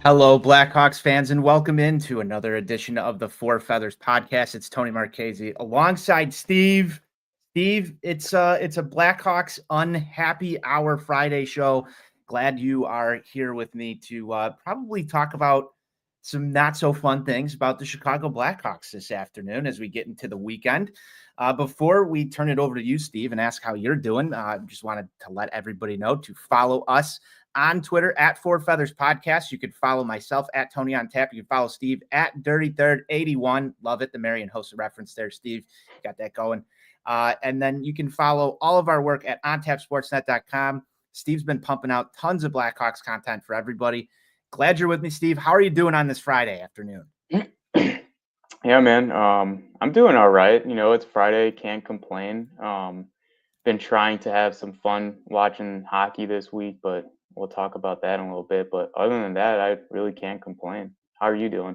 Hello, Blackhawks fans, and welcome into another edition of the Four Feathers podcast. It's Tony Marchese alongside Steve. Steve, it's a Blackhawks unhappy hour Friday show. Glad you are here with me to probably talk about some not so fun things about the Chicago Blackhawks this afternoon as we get into the weekend. Before we turn it over to you, Steve, and ask how you're doing, just wanted to let everybody know to follow us on Twitter at Four Feathers Podcast. You could follow myself at Tony on Tap. You can follow Steve at Dirty Third 81. Love it. The Marion Hossa reference there, Steve. Got that going. And then you can follow all of our work at ontapsportsnet.com. Steve's been pumping out tons of Blackhawks content for everybody. Glad you're with me, Steve. How are you doing on this Friday afternoon? Yeah, man. I'm doing all right. It's Friday, can't complain. Been trying to have some fun watching hockey this week, but we'll talk about that in a little bit. But other than that, I really can't complain. How are you doing?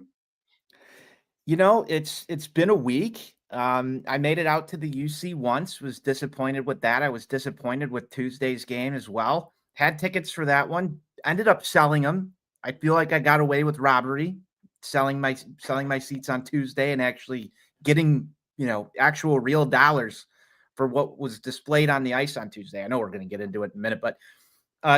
It's been a week. I made it out to the UC once, was disappointed with that. I was disappointed with Tuesday's game as well. Had tickets for that one, ended up selling them. I feel like I got away with robbery, selling my seats on Tuesday and actually getting, actual real dollars for what was displayed on the ice on Tuesday. I know we're going to get into it in a minute, but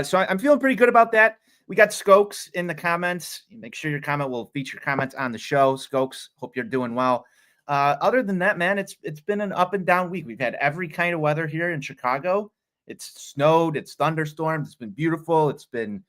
so I'm feeling pretty good about that. We got Skokes in the comments. Make sure your comment will feature comments on the show. Skokes, hope you're doing well. Other than that, man, it's been an up and down week. We've had every kind of weather here in Chicago. It's snowed, it's thunderstormed, it's been beautiful, it's been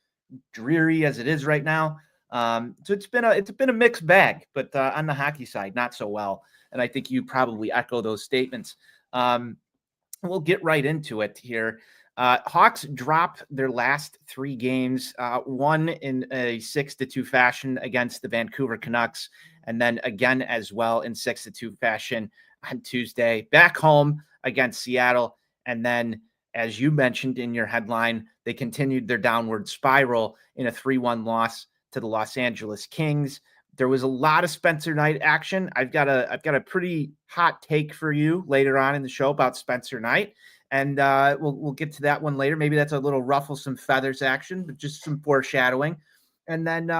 dreary as it is right now. So it's been a mixed bag, but on the hockey side, not so well. And I think you probably echo those statements. We'll get right into it here. Hawks drop their last three games, one in a 6-2 fashion against the Vancouver Canucks, and then again as well in 6-2 fashion on Tuesday, back home against Seattle. And then, as you mentioned in your headline, they continued their downward spiral in a 3-1 loss to the Los Angeles Kings. There was a lot of Spencer Knight action. I've got a pretty hot take for you later on in the show about Spencer Knight. And we'll get to that one later. Maybe that's a little ruffle some feathers action, but just some foreshadowing. And then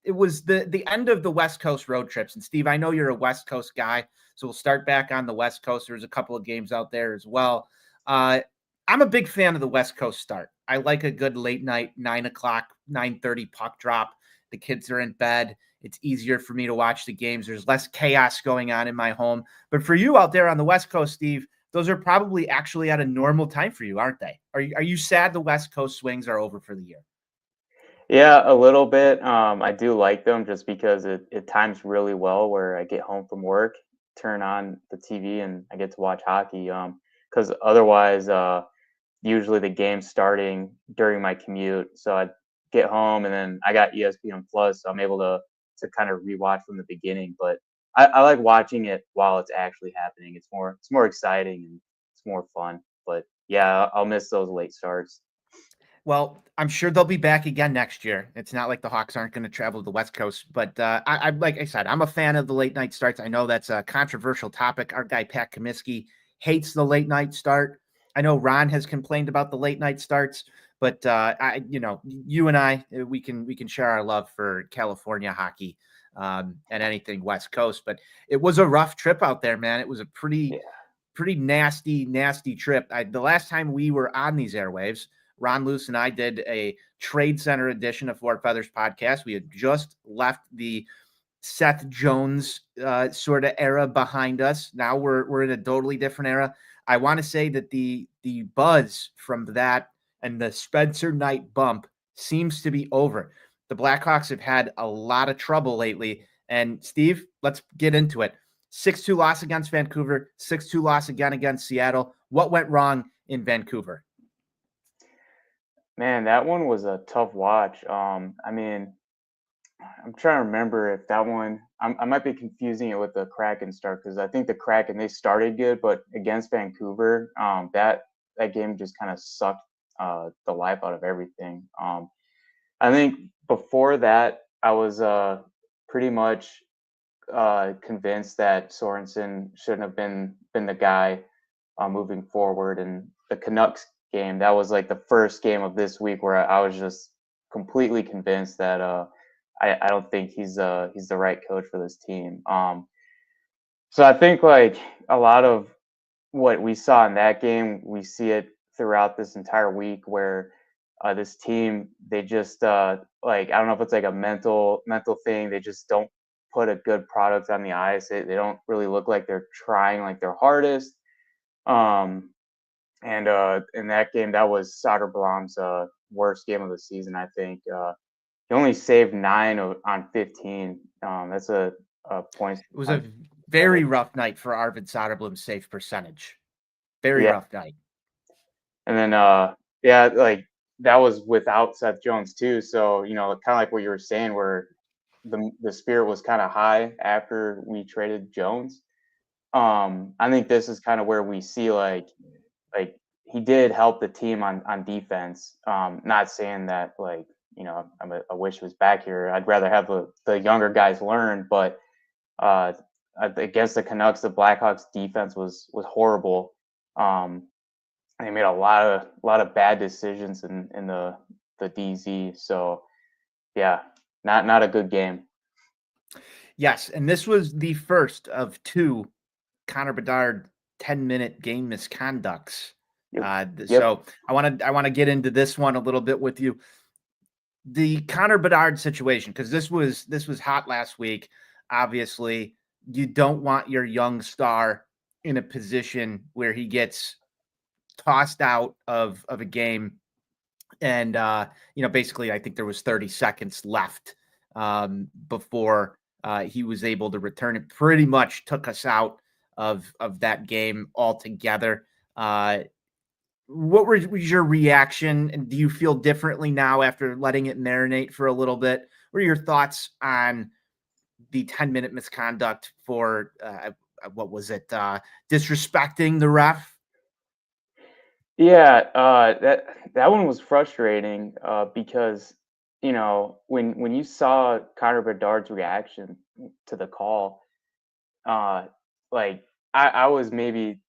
it was the end of the West Coast road trips. And Steve, I know you're a West Coast guy, so we'll start back on the West Coast. There's a couple of games out there as well. I'm a big fan of the West Coast start. I like a good late night 9:00, 9:30 puck drop. The kids are in bed. It's easier for me to watch the games. There's less chaos going on in my home. But for you out there on the West Coast, Steve, those are probably actually at a normal time for you, aren't they? Are you sad the West Coast swings are over for the year? Yeah, a little bit. I do like them just because it times really well where I get home from work, turn on the TV, and I get to watch hockey. Because otherwise, usually the game's starting during my commute, so I get home and then I got ESPN Plus, so I'm able to kind of rewatch from the beginning. But I like watching it while it's actually happening. It's more exciting and it's more fun. But yeah, I'll miss those late starts. Well, I'm sure they'll be back again next year. It's not like the Hawks aren't going to travel to the West Coast, but I like I said, I'm a fan of the late night starts. I know that's a controversial topic. Our guy Pat Comiskey hates the late night start. I know Ron has complained about the late night starts, but you and I, we can share our love for California hockey and anything West Coast. But it was a rough trip out there, man. It was a pretty Yeah. pretty nasty trip. The last time we were on these airwaves, Ron Luce and I did a Trade Center edition of Four Feathers podcast. We had just left the Seth Jones sort of era behind us. Now we're in a totally different era. I want to say that the buzz from that and the Spencer Knight bump seems to be over. The Blackhawks have had a lot of trouble lately. And Steve, let's get into it. 6-2 loss against Vancouver, 6-2 loss again against Seattle. What went wrong in Vancouver? Man, that one was a tough watch. I mean, I'm trying to remember if that one. I might be confusing it with the Kraken start because I think the Kraken they started good, but against Vancouver, that game just kind of sucked the life out of everything. I think before that, I was pretty much convinced that Sorensen shouldn't have been the guy moving forward. And the Canucks game, that was like the first game of this week where I was just completely convinced that I don't think he's the right coach for this team. So I think like a lot of what we saw in that game, we see it throughout this entire week where this team they just like I don't know if it's like a mental thing. They just don't put a good product on the ice. They don't really look like they're trying like their hardest. Um, and in that game, that was Soderblom's worst game of the season. I think he only saved on 15. That's a point. It was a very rough night for Arvid Soderblom's save percentage. Very Yeah, rough night. and then yeah, like that was without Seth Jones too. So kind of like what you were saying, where the spirit was kind of high after we traded Jones. I think this is kind of where we see like he did help the team on defense. Not saying that like I wish he was back here. I'd rather have the younger guys learn, but against the Canucks, the Blackhawks defense was horrible. They made a lot of bad decisions in the DZ. So yeah, not a good game. Yes, and this was the first of two Connor Bedard 10-minute game misconducts. Yep. So I want to get into this one a little bit with you. The Connor Bedard situation, because this was hot last week. Obviously, you don't want your young star in a position where he gets tossed out of a game. And basically, I think there was 30 seconds left before he was able to return. It pretty much took us out of that game altogether. What was your reaction? And do you feel differently now after letting it marinate for a little bit? What are your thoughts on the 10-minute misconduct for what was it? Disrespecting the ref? Yeah, that one was frustrating because when you saw Connor Bedard's reaction to the call, uh, like I was maybe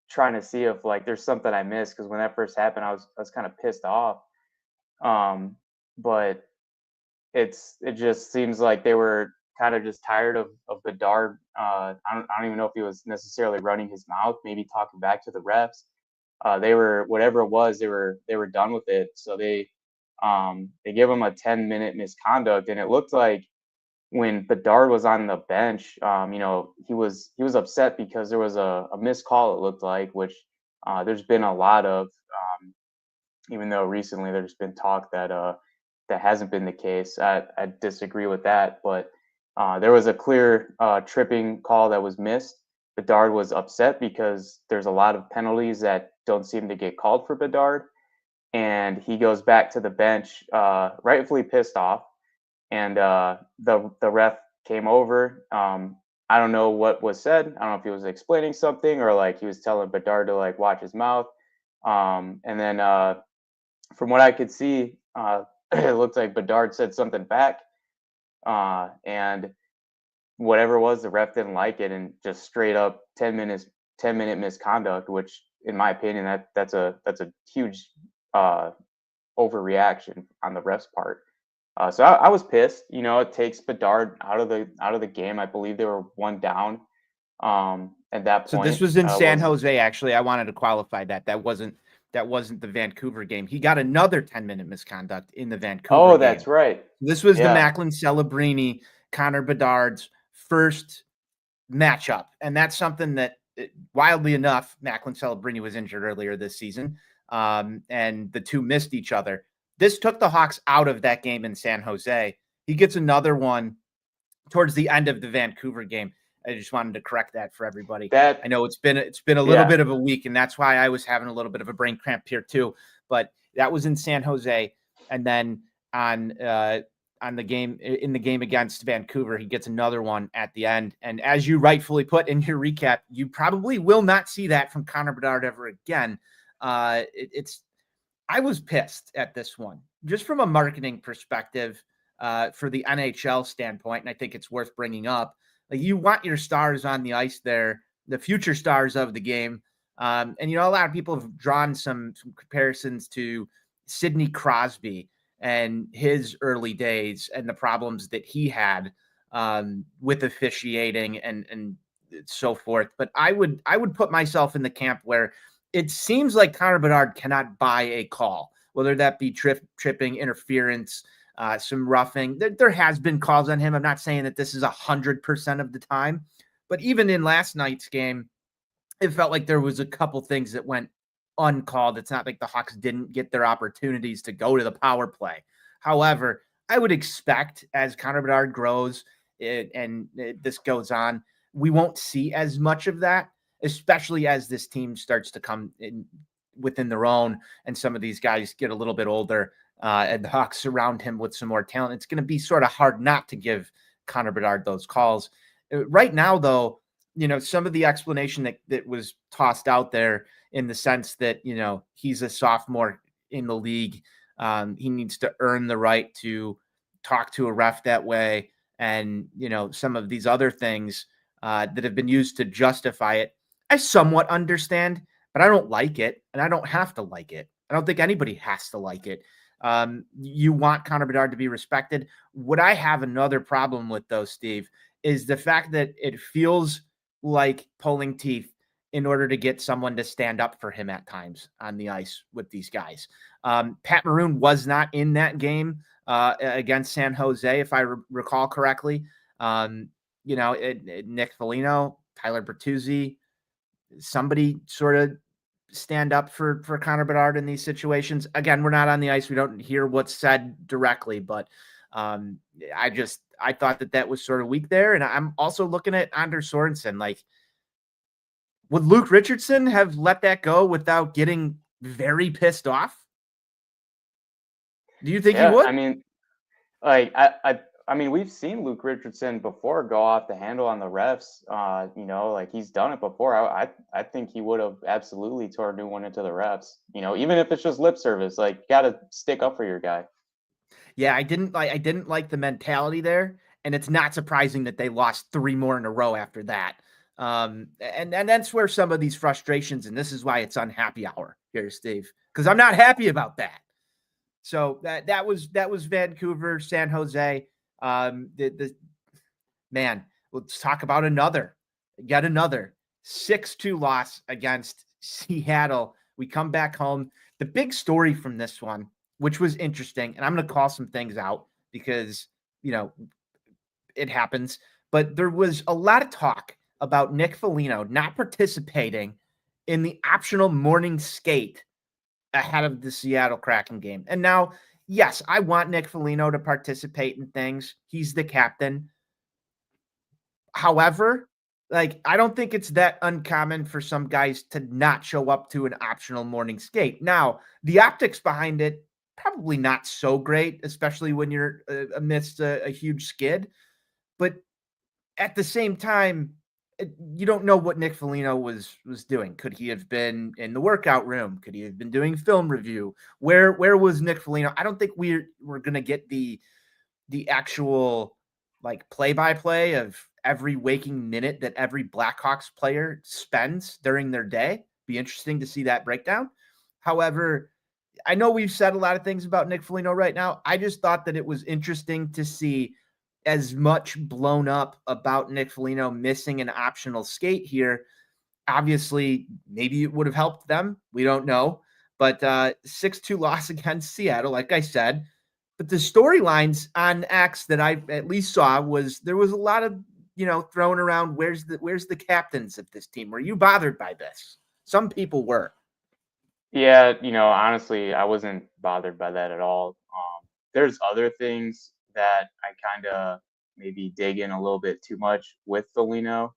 trying to see if like there's something I missed because when that first happened, I was kind of pissed off. But it just seems like they were kind of just tired of Bedard. I don't even know if he was necessarily running his mouth, maybe talking back to the refs. They were whatever it was, they were done with it. So they give him a 10-minute misconduct, and it looked like when Bedard was on the bench, he was upset because there was a missed call. It looked like, which there's been a lot of, even though recently there's been talk that that hasn't been the case. I disagree with that, but there was a clear tripping call that was missed. Bedard was upset because there's a lot of penalties that don't seem to get called for Bedard, and he goes back to the bench, rightfully pissed off. And the ref came over. I don't know what was said. I don't know if he was explaining something or like he was telling Bedard to like watch his mouth. And then from what I could see, it looked like Bedard said something back, and whatever it was, the ref didn't like it, and just straight up 10-minute misconduct. Which, in my opinion, that's a huge overreaction on the ref's part. So I was pissed. It takes Bedard out of the game. I believe they were one down at that So point. this was in San Jose. Actually, I wanted to qualify that wasn't the Vancouver game. He got another 10-minute misconduct in the Vancouver game. Oh, that's right. This was the Macklin Celebrini, Connor Bedard's first matchup. And that's something that, wildly enough, Macklin Celebrini was injured earlier this season. And the two missed each other. This took the Hawks out of that game in San Jose. He gets another one towards the end of the Vancouver game. I just wanted to correct that for everybody. I know it's been a little bit of a week, and that's why I was having a little bit of a brain cramp here too. But that was in San Jose, and then on the game in the game against Vancouver, he gets another one at the end. And as you rightfully put in your recap, you probably will not see that from Connor Bedard ever again. I was pissed at this one, just from a marketing perspective, for the NHL standpoint, and I think it's worth bringing up. Like, you want your stars on the ice there, the future stars of the game. And a lot of people have drawn some comparisons to Sidney Crosby and his early days and the problems that he had with officiating and so forth. But I would put myself in the camp where it seems like Connor Bedard cannot buy a call, whether that be tripping, interference, some roughing. There has been calls on him. I'm not saying that this is 100% of the time, but even in last night's game, it felt like there was a couple things that went uncalled. It's not like the Hawks didn't get their opportunities to go to the power play. However, I would expect as Connor Bedard grows this goes on, we won't see as much of that, especially as this team starts to come in within their own and some of these guys get a little bit older and the Hawks surround him with some more talent. It's going to be sort of hard not to give Connor Bedard those calls. Right now, though, some of the explanation that was tossed out there in the sense that, he's a sophomore in the league. He needs to earn the right to talk to a ref that way. And, some of these other things that have been used to justify it, I somewhat understand, but I don't like it. And I don't have to like it. I don't think anybody has to like it. You want Connor Bedard to be respected. What I have another problem with, though, Steve, is the fact that it feels like pulling teeth in order to get someone to stand up for him at times on the ice with these guys. Pat Maroon was not in that game against San Jose, if I recall correctly. Nick Foligno, Tyler Bertuzzi, somebody sort of stand up for Connor Bedard in these situations. Again, we're not on the ice. We don't hear what's said directly, but I thought that was sort of weak there. And I'm also looking at Anders Sorensen. Like, would Luke Richardson have let that go without getting very pissed off? Do you think he would? I mean, I mean, we've seen Luke Richardson before go off the handle on the refs. He's done it before. I think he would have absolutely tore a new one into the refs. Even if it's just lip service, like, got to stick up for your guy. Yeah, I didn't like the mentality there, and it's not surprising that they lost 3 more in a row after that. And that's where some of these frustrations, and this is why it's unhappy hour here, Steve, because I'm not happy about that. So that was Vancouver, San Jose. Man, let's talk about yet another 6-2 loss against Seattle. We come back home. The big story from this one, which was interesting, and I'm going to call some things out because, it happens, but there was a lot of talk about Nick Foligno not participating in the optional morning skate ahead of the Seattle Kraken game. And now, yes, I want Nick Foligno to participate in things. He's the captain. However, I don't think it's that uncommon for some guys to not show up to an optional morning skate. Now, the optics behind it, probably not so great, especially when you're amidst a huge skid. But at the same time, you don't know what Nick Foligno was doing. Could he have been in the workout room? Could he have been doing film review? Where was Nick Foligno? I don't think we're going to get the actual play-by-play of every waking minute that every Blackhawks player spends during their day. Be interesting to see that breakdown. However, I know we've said a lot of things about Nick Foligno right now. I just thought that it was interesting to see as much blown up about Nick Foligno missing an optional skate here. Obviously, maybe it would have helped them. We don't know. But 6-2 loss against Seattle, like I said. But the storylines on X that I at least saw was there was a lot of, thrown around. Where's the captains of this team? Were you bothered by this? Some people were. Yeah, honestly, I wasn't bothered by that at all. There's other things that I kind of maybe dig in a little bit too much with Foligno,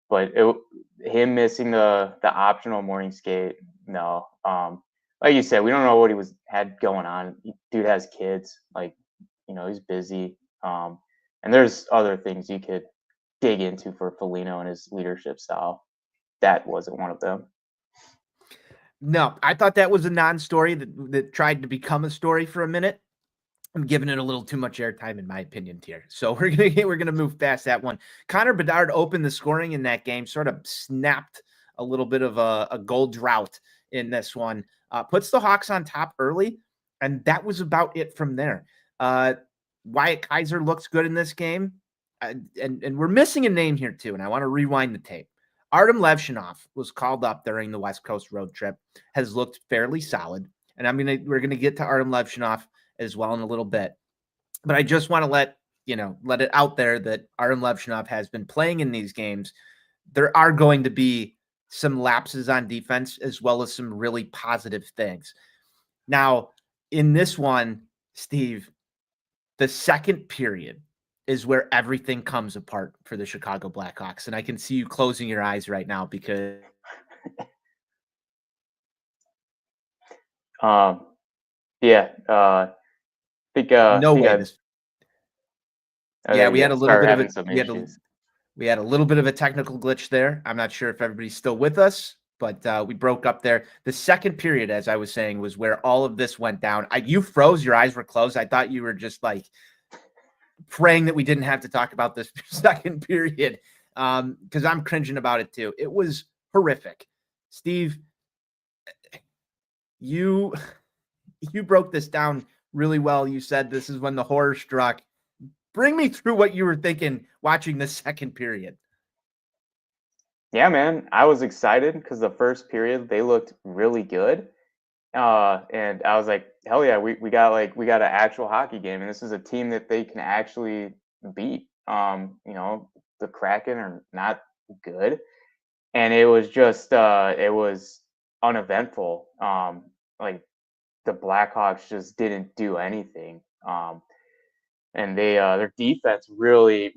but him missing the optional morning skate, no. Like you said, we don't know what he had going on. Dude has kids, he's busy. And there's other things you could dig into for Foligno and his leadership style. That wasn't one of them. No, I thought that was a non-story that tried to become a story for a minute. I'm giving it a little too much airtime, in my opinion, here. So we're gonna move past that one. Connor Bedard opened the scoring in that game, sort of snapped a little bit of a goal drought in this one. Puts the Hawks on top early. And that was about it from there. Wyatt Kaiser looks good in this game. And we're missing a name here too. And I want to rewind the tape. Artem Levshinov was called up during the West Coast road trip, has looked fairly solid. And we're going to get to Artem Levshinov as well in a little bit. But I just want to let it out there that Artem Levshinov has been playing in these games. There are going to be some lapses on defense as well as some really positive things. Now, in this one, Steve, the second period is where everything comes apart for the Chicago Blackhawks. And I can see you closing your eyes right now because yeah, I think no way. Yeah, we had a little bit of having some issues. We had a little bit of a technical glitch there. I'm not sure if everybody's still with us, but we broke up there. The second period, as I was saying, was where all of this went down. You froze, your eyes were closed. I thought you were just like praying that we didn't have to talk about this second period, because I'm cringing about it too. It was horrific. Steve, you broke this down really well. You said this is when the horror struck. Bring me through what you were thinking watching the second period. Yeah, man, I was excited because the first period they looked really good, and I was like, hell yeah, we got an actual hockey game, and this is a team that they can actually beat. The Kraken are not good, and it was just it was uneventful. Like the Blackhawks just didn't do anything. And their defense really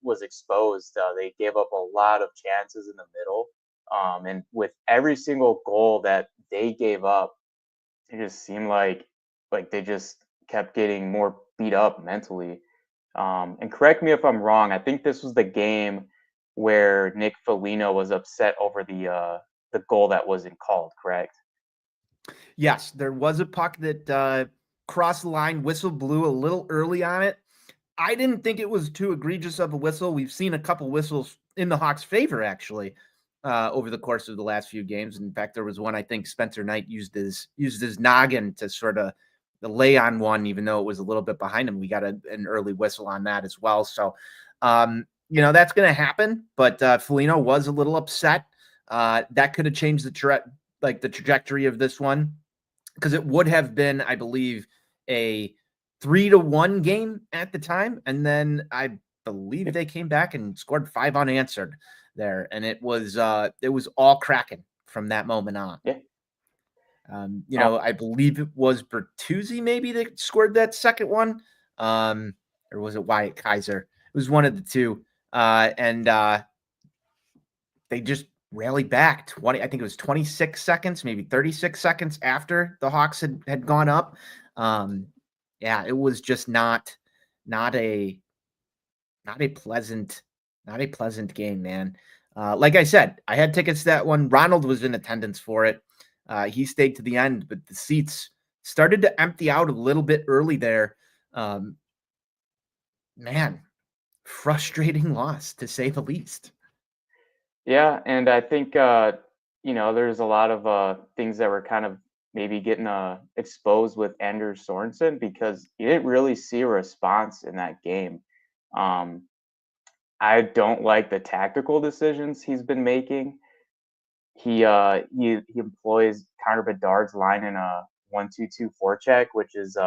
was exposed. They gave up a lot of chances in the middle, and with every single goal that they gave up, it just seemed like they just kept getting more beat up mentally. And correct me if I'm wrong. I think this was the game where Nick Foligno was upset over the goal that wasn't called. Correct? Yes, there was a puck that crossed the line, whistle blew a little early on it. I didn't think it was too egregious of a whistle. We've seen a couple whistles in the Hawks' favor, actually, over the course of the last few games. In fact, there was one I think Spencer Knight used his noggin to sort of lay on one, even though it was a little bit behind him. We got an early whistle on that as well. So, that's going to happen. But Foligno was a little upset. That could have changed the trajectory of this one, because it would have been, I believe, a 3-1 game at the time. And then I believe they came back and scored 5 unanswered there. And it was all Kraken from that moment on. Yeah. I believe it was Bertuzzi maybe that scored that second one. Or was it Wyatt Kaiser? It was one of the two. And they just rallied back I think it was 26 seconds, maybe 36 seconds after the Hawks had gone up. It was just not a pleasant game, man. Like I said, I had tickets to that one. Ronald was in attendance for it. He stayed to the end, but the seats started to empty out a little bit early there. Man, frustrating loss to say the least. Yeah, and I think there's a lot of things that were kind of maybe getting exposed with Anders Sorensen, because you didn't really see a response in that game. I don't like the tactical decisions he's been making. He employs Connor Bedard's line in a 1-2-2 forecheck, which is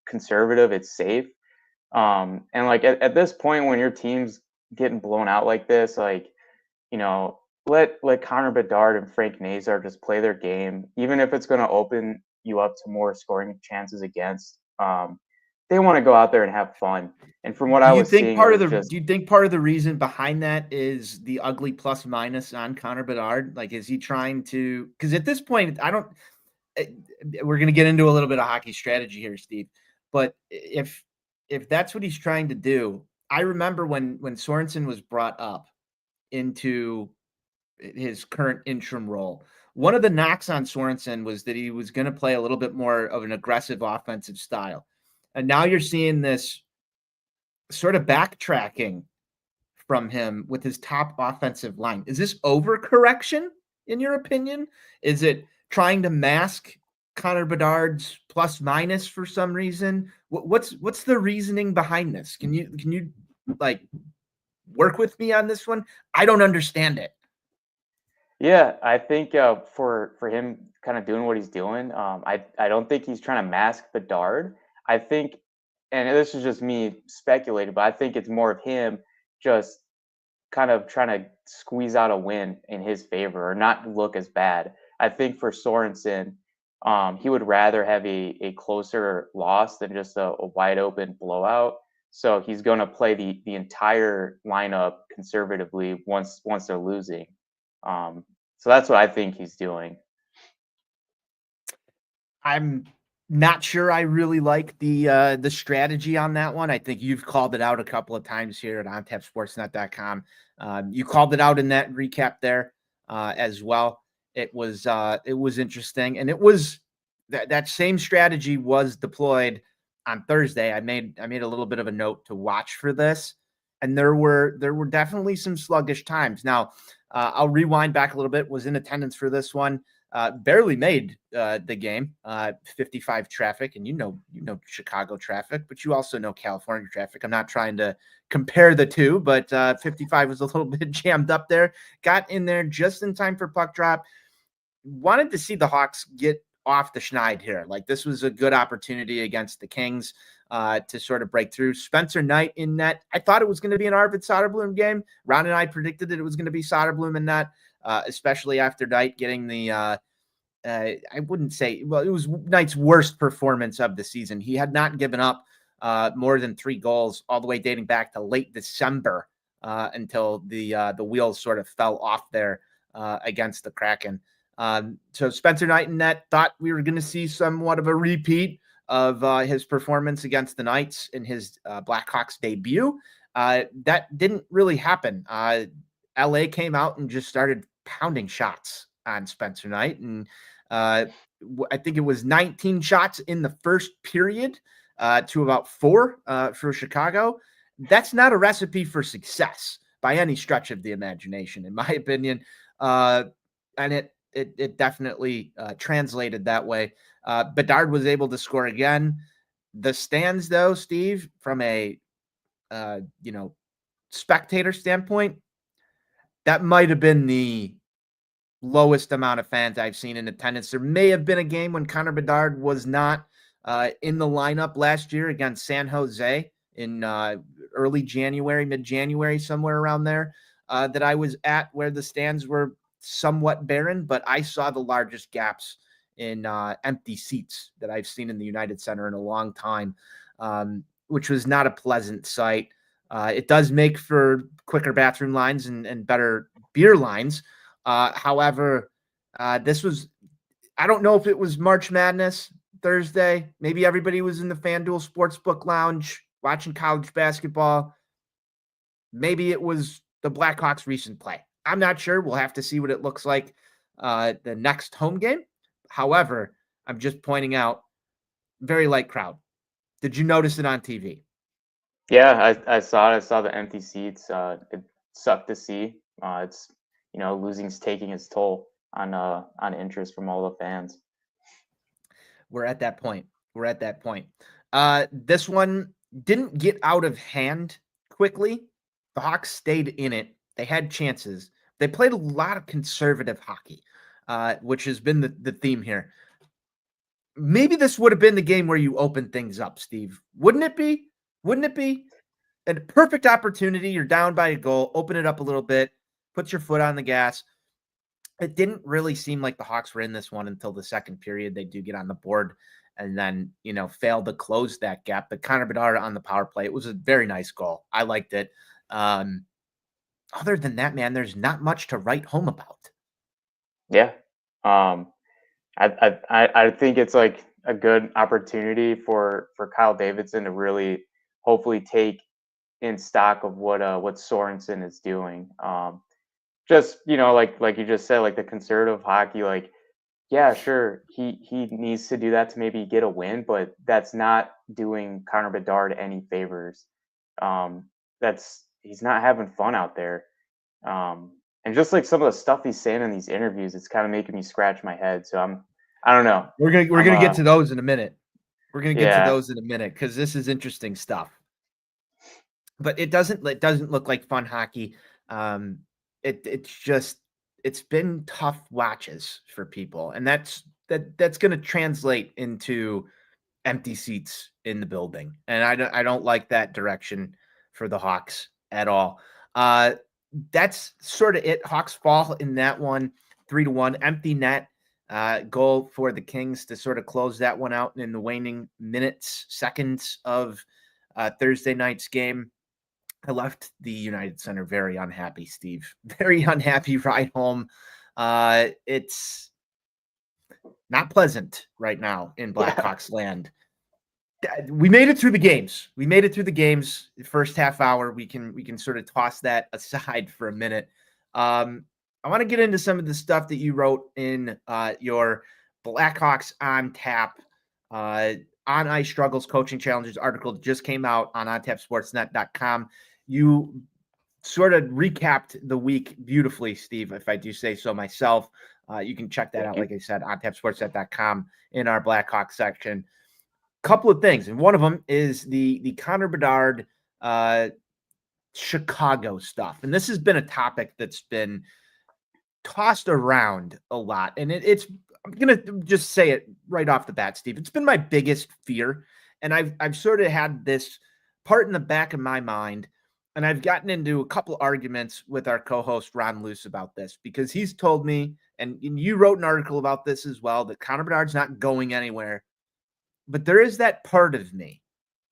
conservative. It's safe. And at this point, when your team's getting blown out like this, let Connor Bedard and Frank Nazar just play their game, even if it's going to open you up to more scoring chances against. They want to go out there and have fun. And from what I was seeing, do you think part of the reason behind that is the ugly plus minus on Connor Bedard? Like, is he trying to? Because at this point, we're going to get into a little bit of hockey strategy here, Steve. But if that's what he's trying to do, I remember when Sorensen was brought up into his current interim role, one of the knocks on Sorensen was that he was going to play a little bit more of an aggressive offensive style. And now you're seeing this sort of backtracking from him with his top offensive line. Is this overcorrection, in your opinion? Is it trying to mask Connor Bedard's plus minus for some reason. What's the reasoning behind this? Can you like work with me on this one? I don't understand it. Yeah, I think for him kind of doing what he's doing, I don't think he's trying to mask Bedard. I think, and this is just me speculating, but I think it's more of him just kind of trying to squeeze out a win in his favor or not look as bad. I think for Sorensen, he would rather have a closer loss than just a wide open blowout. So he's going to play the entire lineup conservatively once they're losing. Um, so that's what I think he's doing. I'm not sure I really like the strategy on that one. I think you've called it out a couple of times here at ontapsportsnet.com. You called it out in that recap there as well. It was interesting, and it was that same strategy was deployed on Thursday. I made a little bit of a note to watch for this, and there were definitely some sluggish times. Now, I'll rewind back a little bit. Was in attendance for this one. Barely made the game. 55 traffic, and you know Chicago traffic, but you also know California traffic. I'm not trying to compare the two, but 55 was a little bit jammed up there. Got in there just in time for puck drop. Wanted to see the Hawks get off the schneid here. Like, this was a good opportunity against the Kings to sort of break through. Spencer Knight in net. I thought it was going to be an Arvid Soderblom game. Ron and I predicted that it was going to be Soderblom in net, especially after Knight getting the I wouldn't say, well, it was Knight's worst performance of the season. He had not given up more than 3 goals all the way dating back to late December until the wheels sort of fell off there against the Kraken. So Spencer Knight in net, thought we were going to see somewhat of a repeat of his performance against the Knights in his Blackhawks debut. That didn't really happen. LA came out and just started pounding shots on Spencer Knight, and I think it was 19 shots in the first period to about 4 for Chicago. That's not a recipe for success by any stretch of the imagination, in my opinion. And it definitely translated that way. Bedard was able to score again. The stands, though, Steve, from a spectator standpoint, that might have been the lowest amount of fans I've seen in attendance. There may have been a game when Connor Bedard was not in the lineup last year against San Jose in early January, mid-January, somewhere around there, that I was at, where the stands were somewhat barren, but I saw the largest gaps in empty seats that I've seen in the United Center in a long time, which was not a pleasant sight. It does make for quicker bathroom lines and better beer lines. However, this was, I don't know if it was March Madness Thursday. Maybe everybody was in the FanDuel Sportsbook Lounge watching college basketball. Maybe it was the Blackhawks' recent play. I'm not sure. We'll have to see what it looks like the next home game. However, I'm just pointing out, very light crowd. Did you notice it on TV? Yeah, I saw it. I saw the empty seats. It sucked to see. It's losing's taking its toll on interest from all the fans. We're at that point. This one didn't get out of hand quickly. The Hawks stayed in it. They had chances. They played a lot of conservative hockey, which has been the theme here. Maybe this would have been the game where you open things up, Steve. Wouldn't it be? Wouldn't it be? A perfect opportunity. You're down by a goal. Open it up a little bit. Put your foot on the gas. It didn't really seem like the Hawks were in this one until the second period. They do get on the board and then, fail to close that gap. But Connor Bedard on the power play, it was a very nice goal. I liked it. Other than that, man, there's not much to write home about. Yeah. I think it's like a good opportunity for Kyle Davidson to really hopefully take in stock of what Sorensen is doing. Just like you just said, like the conservative hockey, like yeah, sure, he needs to do that to maybe get a win, but that's not doing Connor Bedard any favors. He's not having fun out there. And just like some of the stuff he's saying in these interviews, it's kind of making me scratch my head. So I don't know. We're gonna get to those in a minute. We're gonna get to Yeah. those in a minute because this is interesting stuff. But it doesn't look like fun hockey. It's been tough watches for people, and that's going to translate into empty seats in the building, and I don't like that direction for the Hawks at all. That's sort of it. Hawks fall in that one, 3-1, empty net. Goal for the Kings to sort of close that one out in the waning seconds of Thursday night's game. I left the United Center very unhappy, Steve. Very unhappy ride home. It's not pleasant right now in Blackhawks land. We made it through the games. The first half hour. We can sort of toss that aside for a minute. I want to get into some of the stuff that you wrote in your Blackhawks on Tap on ice struggles coaching challenges article that just came out on ontapsportsnet.com. You sort of recapped the week beautifully, Steve, if I do say so myself. You can check that out, like I said, on ontapsportsnet.com in our Blackhawks section. Couple of things, and one of them is the Connor Bedard Chicago stuff. And this has been a topic that's been tossed around a lot. And I'm going to just say it right off the bat, Steve. It's been my biggest fear. And I've sort of had this part in the back of my mind. And I've gotten into a couple arguments with our co-host Ron Luce about this because he's told me, and you wrote an article about this as well, that Connor Bedard's not going anywhere. But there is that part of me,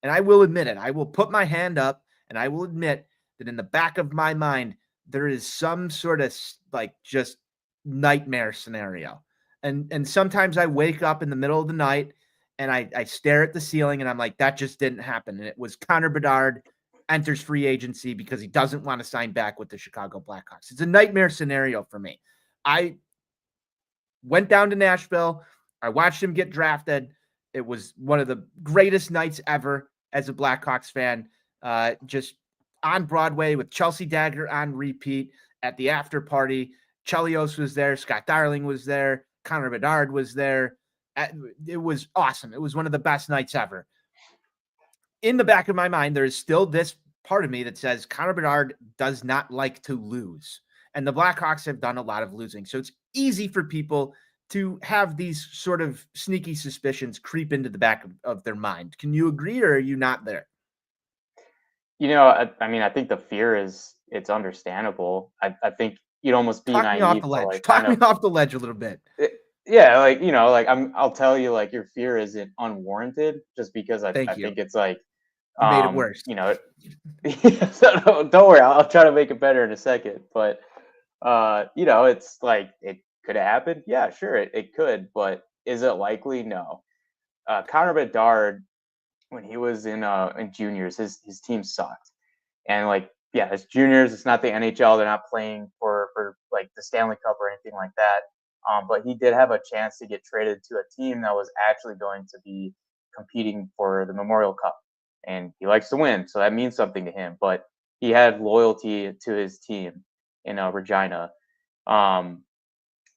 and I will admit it. I will put my hand up, and I will admit that in the back of my mind, there is some sort of like just nightmare scenario. And sometimes I wake up in the middle of the night, and I stare at the ceiling, and I'm like, that just didn't happen. And it was Connor Bedard enters free agency because he doesn't want to sign back with the Chicago Blackhawks. It's a nightmare scenario for me. I went down to Nashville. I watched him get drafted. It was one of the greatest nights ever as a Blackhawks fan. Just on Broadway with Chelsea Dagger on repeat at the after party. Chelios was there. Scott Darling was there. Connor Bedard was there. It was awesome. It was one of the best nights ever. In the back of my mind, there is still this part of me that says Connor Bedard does not like to lose. And the Blackhawks have done a lot of losing. So it's easy for people to have these sort of sneaky suspicions creep into the back of their mind. Can you agree, or are you not there? I mean, I think the fear it's understandable. I think you'd almost be Talk naive me off the to, ledge. like, Talk me off the ledge a little bit. Yeah, like I'll tell you, like, your fear isn't unwarranted just because I think it's like you made it worse. So don't worry, I'll try to make it better in a second. But it's like it could have happened. Yeah, sure, it could, but is it likely? No. Connor Bedard, when he was in juniors, his team sucked, and like, yeah, it's juniors. It's not the NHL. They're not playing for like the Stanley Cup or anything like that. But he did have a chance to get traded to a team that was actually going to be competing for the Memorial Cup, and he likes to win, so that means something to him. But he had loyalty to his team in Regina,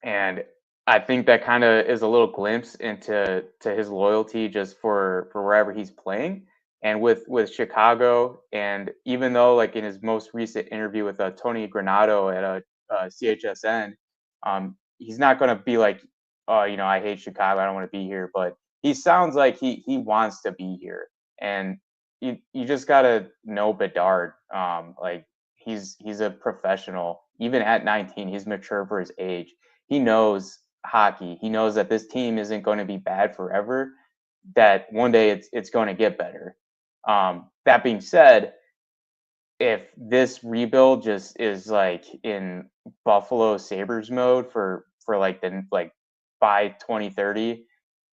and I think that kind of is a little glimpse into his loyalty just for wherever he's playing. And with Chicago, and even though, like, in his most recent interview with Tony Granato at CHSN, he's not going to be like, oh, I hate Chicago, I don't want to be here. But he sounds like he wants to be here. And you just got to know Bedard. Like, he's a professional. Even at 19, he's mature for his age. He knows hockey. He knows that this team isn't going to be bad forever, that one day it's going to get better. That being said, if this rebuild just is like in Buffalo Sabres mode for like by 2030,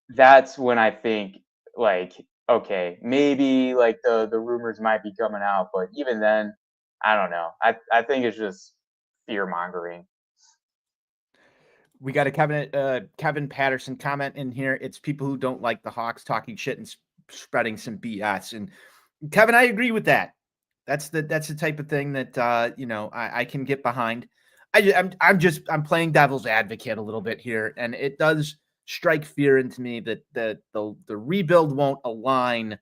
that's when I think, like, okay, maybe like the rumors might be coming out, but even then, I don't know. I think it's just fear mongering. We got a Kevin Patterson comment in here. It's people who don't like the Hawks talking shit and spreading some BS. And Kevin, I agree with that. That's the type of thing that I can get behind. I'm playing devil's advocate a little bit here, and it does strike fear into me that the rebuild won't align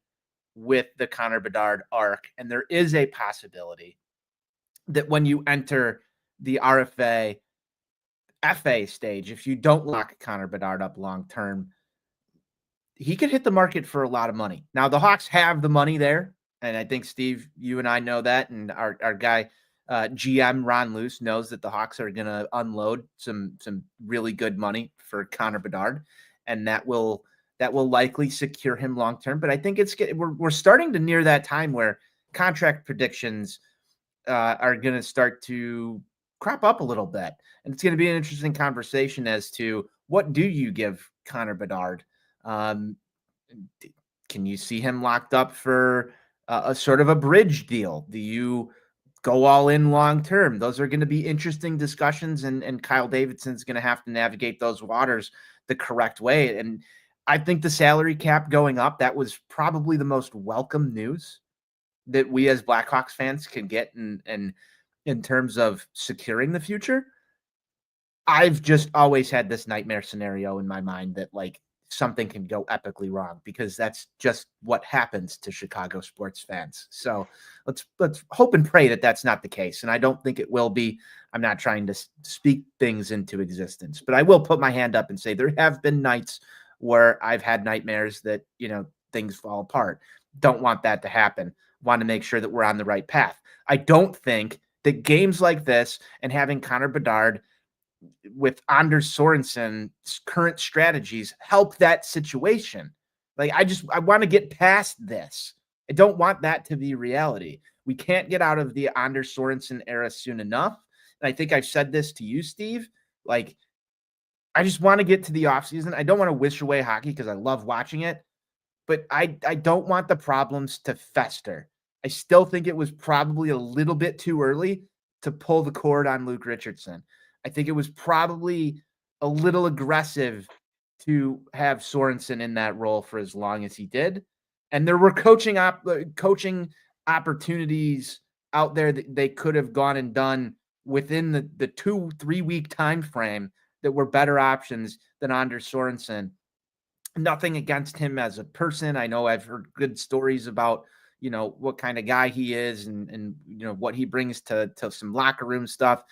with the Connor Bedard arc. And there is a possibility that when you enter the RFA FA stage, if you don't lock Connor Bedard up long term, he could hit the market for a lot of money. Now, the Hawks have the money there. And I think, Steve, you and I know that. And our guy, GM Ron Luce, knows that the Hawks are going to unload some really good money for Connor Bedard. And that will likely secure him long term. But I think we're starting to near that time where contract predictions are going to start to crop up a little bit. And it's going to be an interesting conversation as to what do you give Connor Bedard? Um, can you see him locked up for a sort of a bridge deal? Do you go all in long term? Those are going to be interesting discussions, and Kyle Davidson's going to have to navigate those waters the correct way. And I think the salary cap going up, that was probably the most welcome news that we as Blackhawks fans can get in terms of securing the future. I've just always had this nightmare scenario in my mind that like something can go epically wrong, because that's just what happens to Chicago sports fans. So let's hope and pray that that's not the case. And I don't think it will be. I'm not trying to speak things into existence, but I will put my hand up and say there have been nights where I've had nightmares that, things fall apart. Don't want that to happen. Want to make sure that we're on the right path. I don't think that games like this and having Connor Bedard with Anders Sorensen's current strategies help that situation. Like, I want to get past this. I don't want that to be reality. We can't get out of the Anders Sorensen era soon enough. And I think I've said this to you, Steve. Like, I just want to get to the offseason. I don't want to wish away hockey because I love watching it, but I don't want the problems to fester. I still think it was probably a little bit too early to pull the cord on Luke Richardson. I think it was probably a little aggressive to have Sorensen in that role for as long as he did. And there were coaching opportunities out there that they could have gone and done within the 2-3 week time frame that were better options than Anders Sorensen. Nothing against him as a person. I know I've heard good stories about, what kind of guy he is and what he brings to some locker room stuff.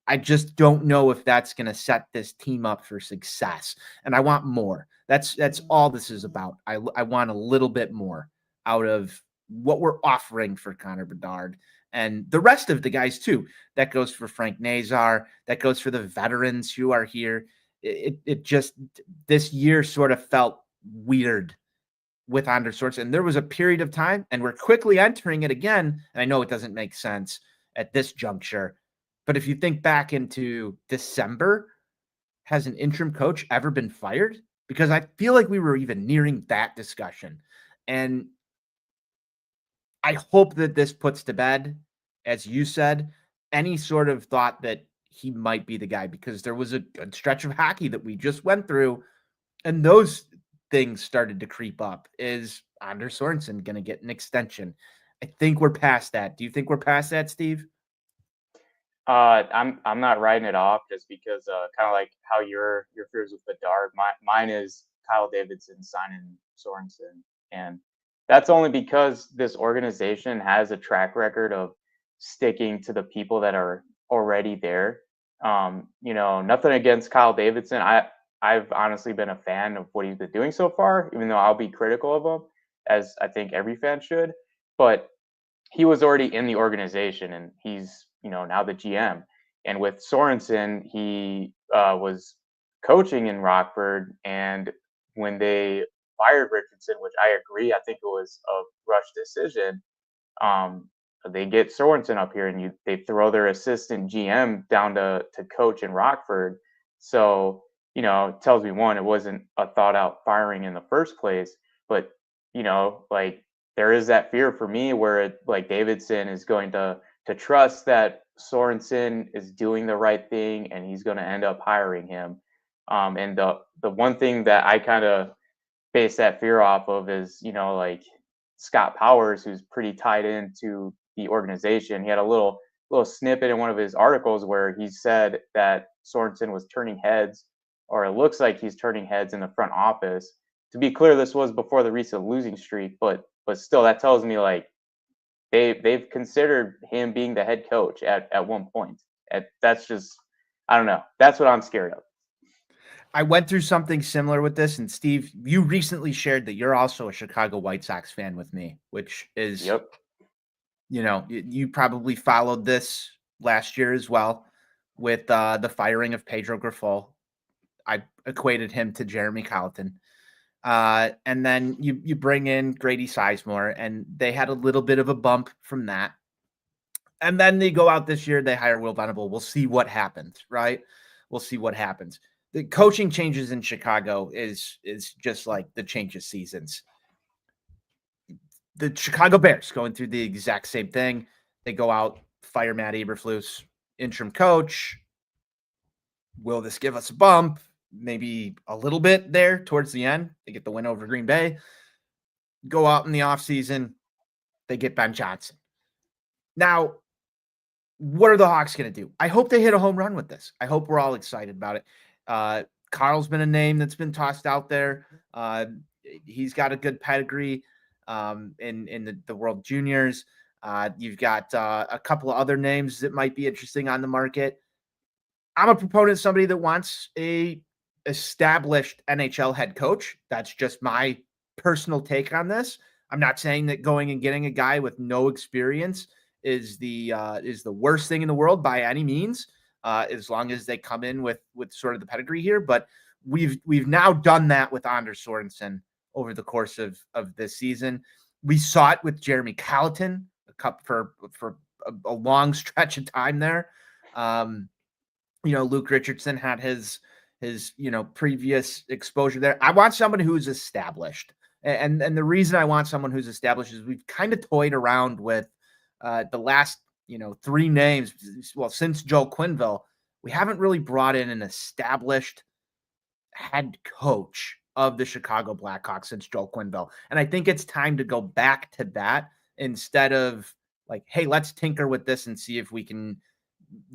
I just don't know if that's going to set this team up for success. And I want more. That's all this is about. I want a little bit more out of what we're offering for Connor Bedard and the rest of the guys too. That goes for Frank Nazar. That goes for the veterans who are here. It just, this year sort of felt weird with Anders Sorensen. There was a period of time, and we're quickly entering it again. And I know it doesn't make sense at this juncture, but if you think back into December, has an interim coach ever been fired? Because I feel like we were even nearing that discussion. And I hope that this puts to bed, as you said, any sort of thought that he might be the guy, because there was a good stretch of hockey that we just went through, and those things started to creep up. Is Anders Sorensen going to get an extension? I think we're past that. Do you think we're past that, Steve? I'm not writing it off just because kind of like how your fears with Bedard. Mine is Kyle Davidson signing Sorensen, and that's only because this organization has a track record of sticking to the people that are already there. Nothing against Kyle Davidson. I've honestly been a fan of what he's been doing so far, even though I'll be critical of him, as I think every fan should. But he was already in the organization, and he's now the GM. And with Sorensen, he was coaching in Rockford, and when they fired Richardson, which I agree, I think it was a rush decision. They get Sorensen up here, and they throw their assistant GM down to coach in Rockford. So it tells me, one, it wasn't a thought out firing in the first place, but like, there is that fear for me where like Davidson is going to trust that Sorensen is doing the right thing and he's going to end up hiring him. And the one thing that I kind of base that fear off of is, like Scott Powers, who's pretty tied into the organization. He had a little snippet in one of his articles where he said that Sorensen was turning heads or it looks like he's turning heads in the front office. To be clear, this was before the recent losing streak, but still, that tells me like they've considered him being the head coach at one point. That's just I don't know. That's what I'm scared of. I went through something similar with this, and Steve, you recently shared that you're also a Chicago White Sox fan with me, which is, Yep. you probably followed this last year as well with the firing of Pedro Grifol. I equated him to Jeremy Colleton. And then you bring in Grady Sizemore, and they had a little bit of a bump from that. And then they go out this year, they hire Will Venable. We'll see what happens, right? We'll see what happens. The coaching changes in Chicago is just like the change of seasons. The Chicago Bears going through the exact same thing. They go out, fire Matt Eberflus, interim coach. Will this give us a bump? Maybe a little bit there towards the end. They get the win over Green Bay. Go out in the offseason. They get Ben Johnson. Now, what are the Hawks going to do? I hope they hit a home run with this. I hope we're all excited about it. Carl's been a name that's been tossed out there. He's got a good pedigree in the World Juniors. You've got a couple of other names that might be interesting on the market. I'm a proponent of somebody that wants a established NHL head coach. That's just my personal take on this. I'm not saying that going and getting a guy with no experience is the worst thing in the world by any means, as long as they come in with sort of the pedigree here. But we've now done that with Anders Sorensen over the course of this season. We saw it with Jeremy Colleton for a long stretch of time there. Luke Richardson had his previous exposure there. I want someone who's established. And the reason I want someone who's established is we've kind of toyed around with the last, 3 names. Well, since Joe Quenneville, we haven't really brought in an established head coach of the Chicago Blackhawks since Joe Quenneville. And I think it's time to go back to that instead of like, hey, let's tinker with this and see if we can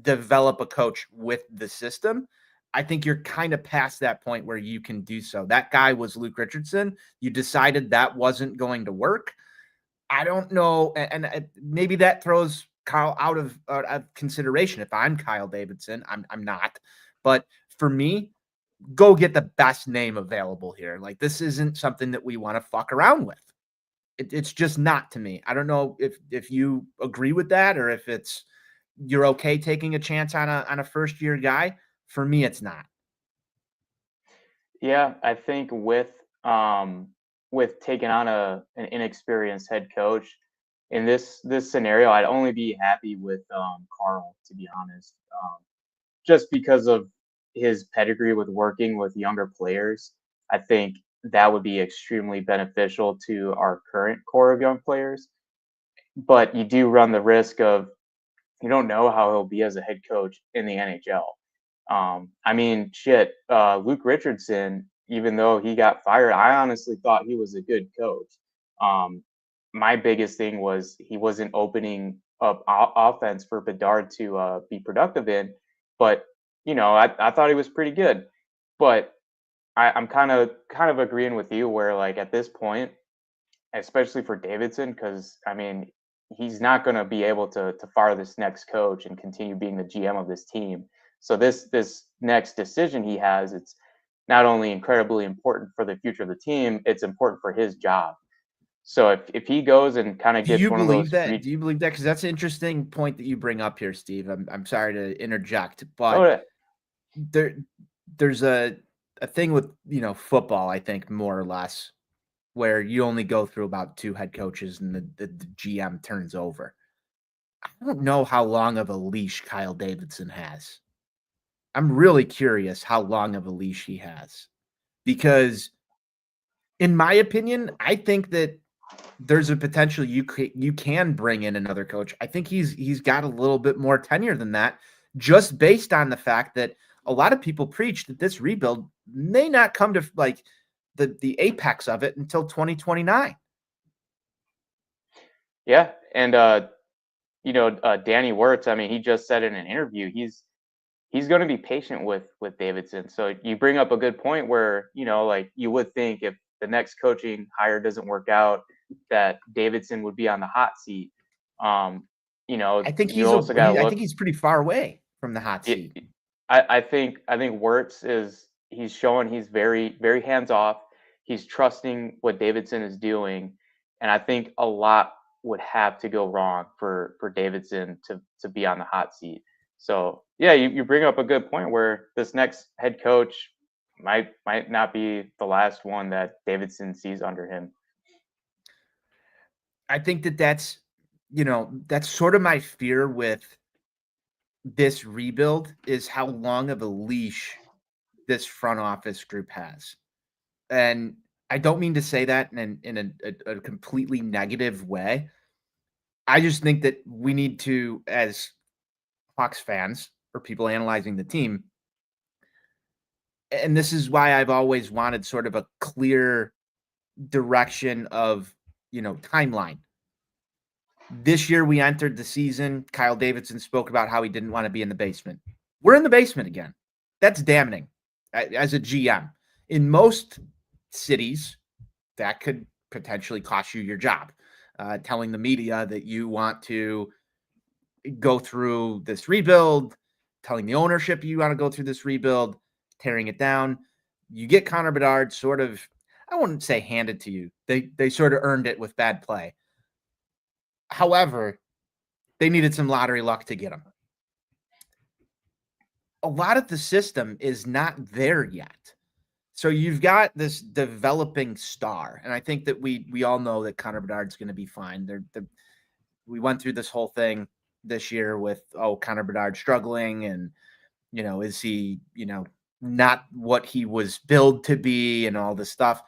develop a coach with the system. I think you're kind of past that point where you can do so. That guy was Luke Richardson. You decided that wasn't going to work. I don't know. And maybe that throws Kyle out of consideration. If I'm Kyle Davidson, I'm not. But for me, go get the best name available here. Like, this isn't something that we want to fuck around with. It's just not to me. I don't know if you agree with that or if you're okay taking a chance on a first year guy. For me, it's not. Yeah, I think with taking on an inexperienced head coach in this scenario, I'd only be happy with Carl, to be honest, just because of his pedigree with working with younger players. I think that would be extremely beneficial to our current core of young players. But you do run the risk of you don't know how he'll be as a head coach in the NHL. I mean, shit, Luke Richardson, even though he got fired, I honestly thought he was a good coach. My biggest thing was he wasn't opening up offense for Bedard to be productive in, but I thought he was pretty good. But I'm kind of agreeing with you where like at this point, especially for Davidson, because I mean he's not going to be able to fire this next coach and continue being the GM of this team. So this next decision he has, it's not only incredibly important for the future of the team, it's important for his job. So if he goes and kind of gets one of those Do you believe that? Because that's an interesting point that you bring up here, Steve. I'm sorry to interject, but there's a thing with football, I think, more or less, where you only go through about 2 head coaches and the GM turns over. I don't know how long of a leash Kyle Davidson has. I'm really curious how long of a leash he has, because in my opinion, I think that there's a potential you can bring in another coach. I think he's got a little bit more tenure than that, just based on the fact that a lot of people preach that this rebuild may not come to like the apex of it until 2029. Yeah, and Danny Wirtz, I mean, he just said in an interview he's going to be patient with Davidson. So you bring up a good point where, like you would think if the next coaching hire doesn't work out, that Davidson would be on the hot seat. Um, I think you also got to I look. think he's pretty far away from the hot seat. I think Wirtz he's showing he's very very hands off. He's trusting what Davidson is doing, and I think a lot would have to go wrong for Davidson to be on the hot seat. So yeah, you bring up a good point where this next head coach might not be the last one that Davidson sees under him. I think that's that's sort of my fear with this rebuild is how long of a leash this front office group has. And I don't mean to say that in a completely negative way. I just think that we need to, as Hawks fans or people analyzing the team, and this is why I've always wanted sort of a clear direction of, timeline. This year we entered the season. Kyle Davidson spoke about how he didn't want to be in the basement. We're in the basement again. That's damning as a GM. In most cities, that could potentially cost you your job. Telling the media that you want to go through this rebuild, telling the ownership you want to go through this rebuild, tearing it down. You get Connor Bedard sort of, I wouldn't say handed to you. They sort of earned it with bad play. However, they needed some lottery luck to get him. A lot of the system is not there yet. So you've got this developing star, and I think that we all know that Connor Bedard's going to be fine. We went through this whole thing this year with Connor Bedard struggling, and is he not what he was billed to be, and all this stuff.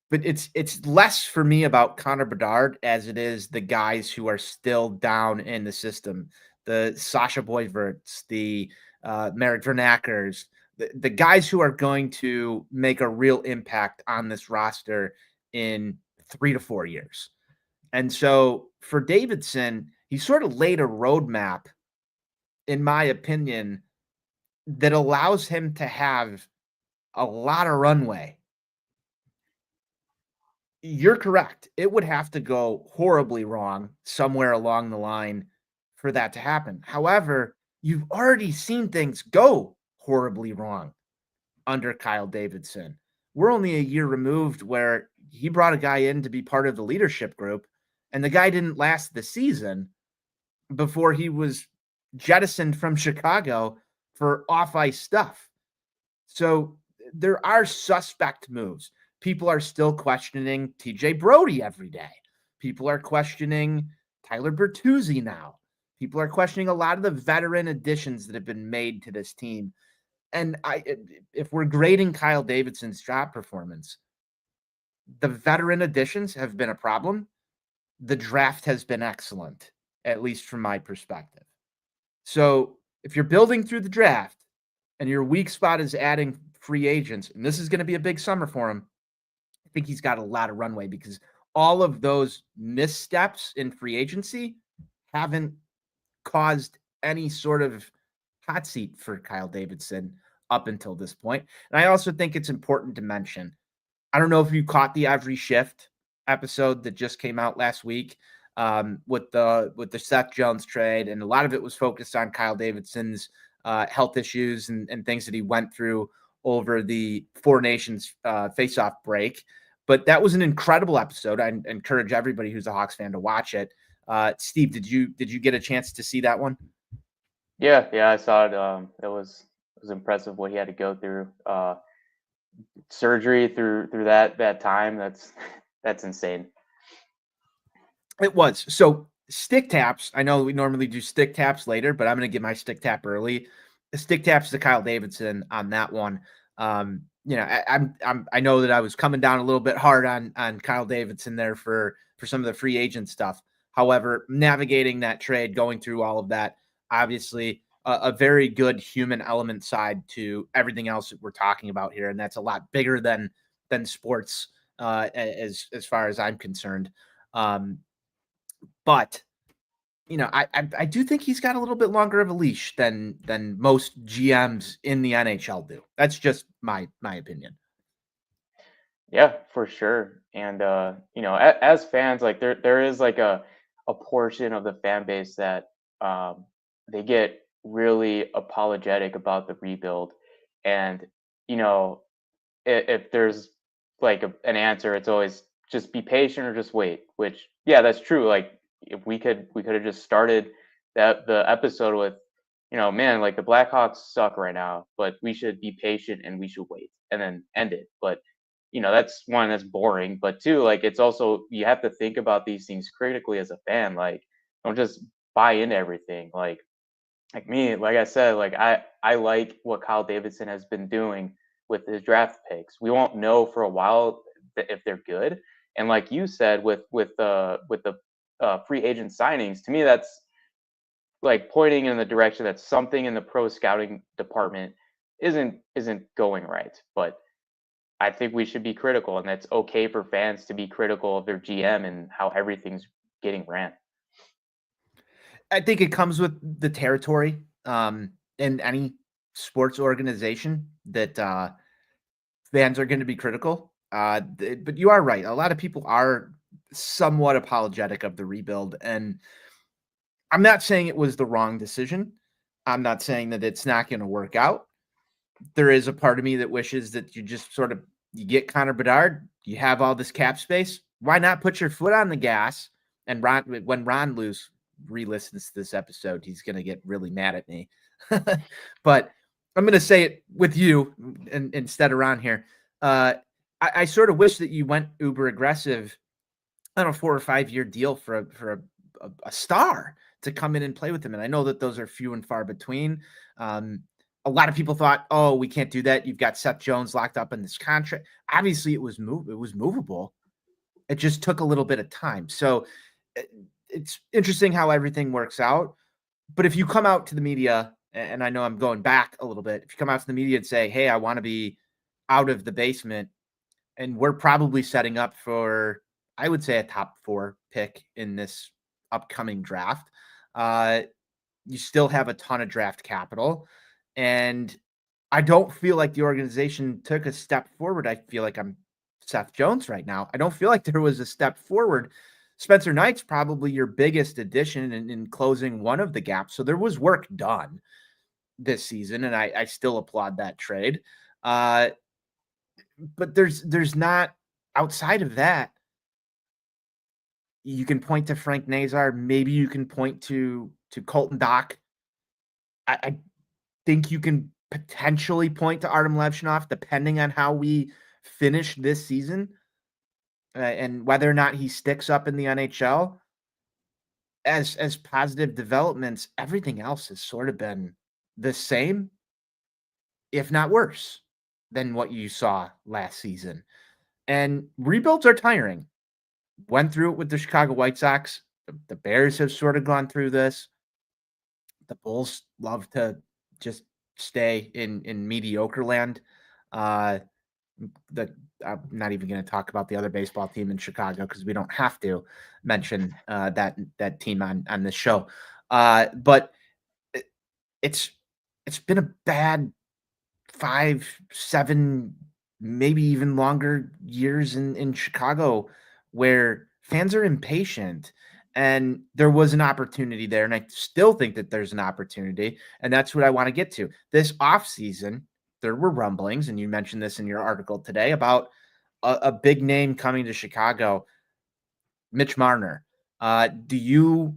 But it's less for me about Connor Bedard as it is the guys who are still down in the system, the Sasha Boyverts, the Merrick Vernackers, the guys who are going to make a real impact on this roster in 3 to 4 years. And so for Davidson, he sort of laid a roadmap, in my opinion, that allows him to have a lot of runway. You're correct. It would have to go horribly wrong somewhere along the line for that to happen. However, you've already seen things go horribly wrong under Kyle Davidson. We're only a year removed where he brought a guy in to be part of the leadership group, and the guy didn't last the season before he was jettisoned from Chicago for off-ice stuff. So there are suspect moves. People are still questioning TJ Brody every day. People are questioning Tyler Bertuzzi now. People are questioning a lot of the veteran additions that have been made to this team. And if we're grading Kyle Davidson's job performance, the veteran additions have been a problem. The draft has been excellent, at least from my perspective. So if you're building through the draft and your weak spot is adding free agents, and this is going to be a big summer for him, I think he's got a lot of runway because all of those missteps in free agency haven't caused any sort of hot seat for Kyle Davidson up until this point. And I also think it's important to mention, I don't know if you caught the Every Shift episode that just came out last week with the Seth Jones trade, and a lot of it was focused on Kyle Davidson's health issues and things that he went through over the Four Nations face-off break. But that was an incredible episode. I encourage everybody who's a Hawks fan to watch it. Steve, did you get a chance to see that one? Yeah, I saw it. It was impressive what he had to go through. Surgery through that time. That's insane. It was. So stick taps. I know we normally do stick taps later, but I'm going to get my stick tap early. The stick taps to Kyle Davidson on that one. I know that I was coming down a little bit hard on Kyle Davidson there for some of the free agent stuff. However, navigating that trade, going through all of that, obviously a very good human element side to everything else that we're talking about here, and that's a lot bigger than sports as far as I'm concerned. But I do think he's got a little bit longer of a leash than most GMs in the NHL do. That's just my opinion. Yeah, for sure. And as fans, like there is like a portion of the fan base that um they get really apologetic about the rebuild. And you know, if there's like an answer, it's always just be patient or just wait. Which, yeah, that's true. Like if we could have just started the episode with, man, like the Blackhawks suck right now, but we should be patient and we should wait, and then end it. But that's one, that's boring. But two, like it's also, you have to think about these things critically as a fan. Like don't just buy into everything. Like me, like I said, like I like what Kyle Davidson has been doing with his draft picks. We won't know for a while if they're good. And like you said, with the free agent signings, to me that's like pointing in the direction that something in the pro scouting department isn't going right. But I think we should be critical, and it's okay for fans to be critical of their GM and how everything's getting ran. I think it comes with the territory in any sports organization that fans are going to be critical. But you are right. A lot of people are somewhat apologetic of the rebuild, and I'm not saying it was the wrong decision. I'm not saying that it's not going to work out. There is a part of me that wishes that you just sort of you get Connor Bedard, you have all this cap space. Why not put your foot on the gas? And when Ron Luce re-listens to this episode, he's going to get really mad at me. But I'm going to say it with you instead of Ron here. I sort of wish that you went uber aggressive on a 4 or 5 year deal for a star to come in and play with him. And I know that those are few and far between. A lot of people thought, oh, we can't do that. You've got Seth Jones locked up in this contract. Obviously, it was movable. It just took a little bit of time. So it's interesting how everything works out. But if you come out to the media, and I know I'm going back a little bit, if you come out to the media and say, hey, I want to be out of the basement, and we're probably setting up for, I would say, a top 4 pick in this upcoming draft. Uh, you still have a ton of draft capital. And I don't feel like the organization took a step forward. I feel like I'm Seth Jones right now. I don't feel like there was a step forward. Spencer Knight's probably your biggest addition in closing one of the gaps. So there was work done this season, and I still applaud that trade. But there's not, outside of that, you can point to Frank Nazar. Maybe you can point to Colton Dock. I think you can potentially point to Artem Levshunov, depending on how we finish this season and whether or not he sticks up in the NHL. As positive developments, everything else has sort of been the same, if not worse, than what you saw last season. And rebuilds are tiring. Went through it with the Chicago White Sox. The Bears have sort of gone through this. The Bulls love to just stay in mediocre land. Uh, the I'm not even going to talk about the other baseball team in Chicago because we don't have to mention that team on this show. But it, it's it's been a bad 5, 7, maybe even longer years in Chicago where fans are impatient. And there was an opportunity there. And I still think that there's an opportunity. And that's what I want to get to. This offseason, there were rumblings, and you mentioned this in your article today about a big name coming to Chicago, Mitch Marner. Do you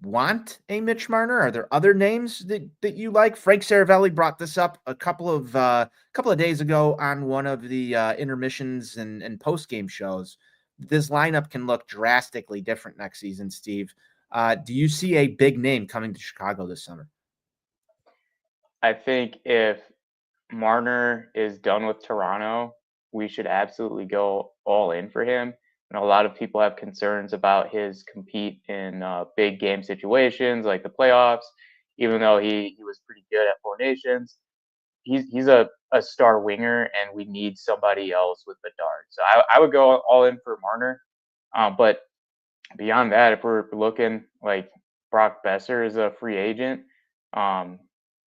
want a Mitch Marner? Are there other names that you like? Frank Saravelli brought this up a couple of days ago on one of the intermissions and post game shows. This lineup can look drastically different next season, Steve. Do you see a big name coming to Chicago this summer? I think if Marner is done with Toronto, we should absolutely go all in for him. And a lot of people have concerns about his compete in big game situations like the playoffs, even though he was pretty good at Four Nations. He's a star winger, and we need somebody else with the dart. So I would go all in for Marner. But beyond that, if we're looking like Brock Besser is a free agent, um,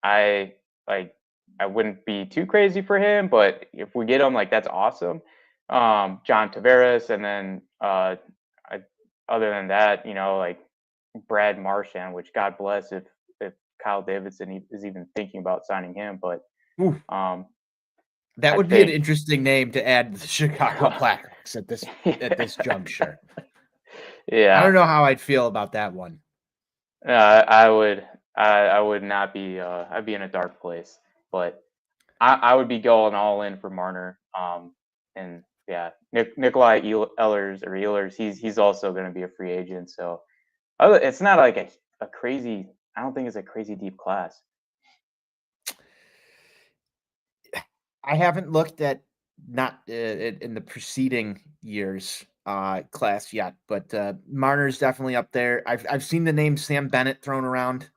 I like I wouldn't be too crazy for him, but if we get him, like that's awesome. John Tavares, and then I, other than that, like Brad Marchand, which God bless if Kyle Davidson is even thinking about signing him, but Ooh, um, that I would be an think interesting name to add to the Chicago Blackhawks at this yeah, juncture. I yeah. don't know how I'd feel about that one. I would I would not be I'd be in a dark place, but I would be going all in for Marner. And yeah, Nikolai Ehlers, he's also going to be a free agent. So it's not like a crazy. I don't think it's a crazy deep class. I haven't looked at not in the preceding years class yet, but Marner's definitely up there. I've seen the name Sam Bennett thrown around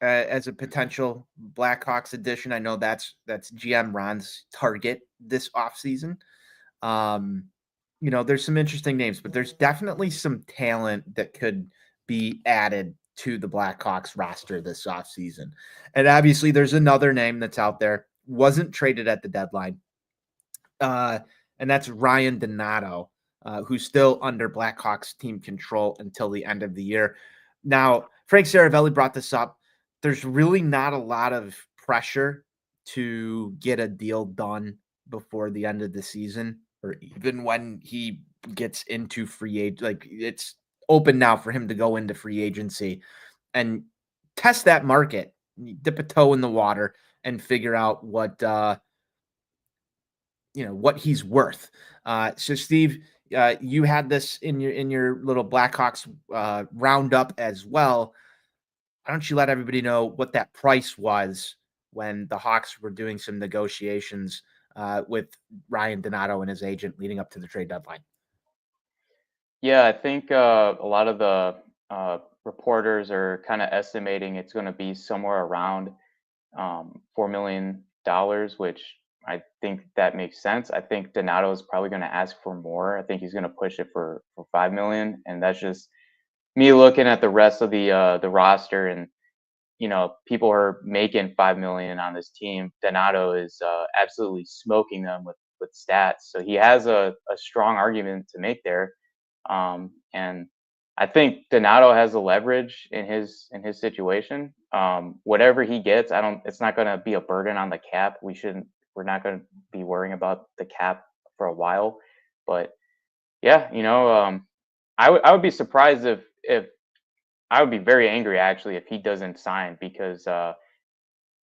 as a potential Blackhawks addition. I know that's GM Ron's target this offseason. Um, there's some interesting names, but there's definitely some talent that could be added to the Blackhawks roster this offseason. And obviously, there's another name that's out there, wasn't traded at the deadline, uh, and that's Ryan Donato, who's still under Blackhawks team control until the end of the year. Now, Frank Saravelli brought this up. There's really not a lot of pressure to get a deal done before the end of the season, or even when he gets into free agent. Like, it's open now for him to go into free agency and test that market, dip a toe in the water, and figure out what he's worth. So Steve, you had this in your little Blackhawks roundup as well. Why don't you let everybody know what that price was when the Hawks were doing some negotiations with Ryan Donato and his agent leading up to the trade deadline? Yeah, I think a lot of the reporters are kind of estimating it's going to be somewhere around $4 million, which I think that makes sense. I think Donato is probably going to ask for more. I think he's going to push it for 5 million, and that's just me looking at the rest of the roster, and people are making 5 million on this team. Donato is absolutely smoking them with stats, so he has a strong argument to make there. And I think Donato has the leverage in his situation. Whatever he gets, I don't. It's not going to be a burden on the cap. We're not going to be worrying about the cap for a while. But yeah, I would be surprised if I would be very angry actually if he doesn't sign, because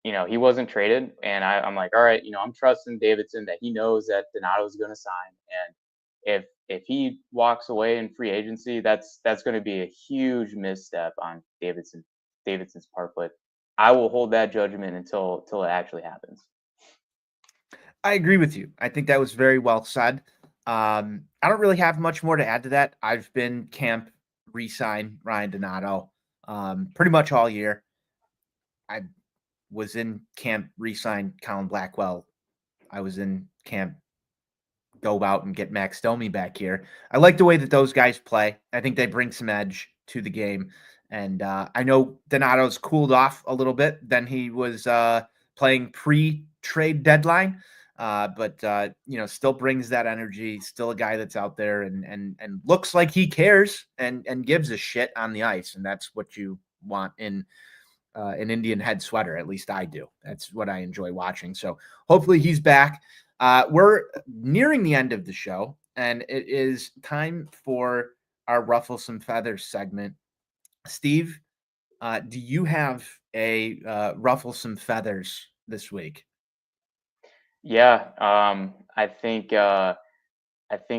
he wasn't traded, and I'm like, all right, I'm trusting Davidson that he knows that Donato is going to sign, and if he walks away in free agency, that's going to be a huge misstep on Davidson's part. But I will hold that judgment until it actually happens. I agree with you. I think that was very well said. I don't really have much more to add to that. I've been camp re-sign Ryan Donato pretty much all year. I was in camp re-sign Colin Blackwell. I was in camp go out and get Max Domi back here. I like the way that those guys play. I think they bring some edge to the game. And I know Donato's cooled off a little bit than he was playing pre-trade deadline. But still brings that energy. Still a guy that's out there and looks like he cares and gives a shit on the ice, and that's what you want in an Indian head sweater. At least I do. That's what I enjoy watching. So hopefully he's back. We're nearing the end of the show, and it is time for our Ruffle Some Feathers segment. Steve, do you have a Ruffle Some Feathers this week? Yeah, I think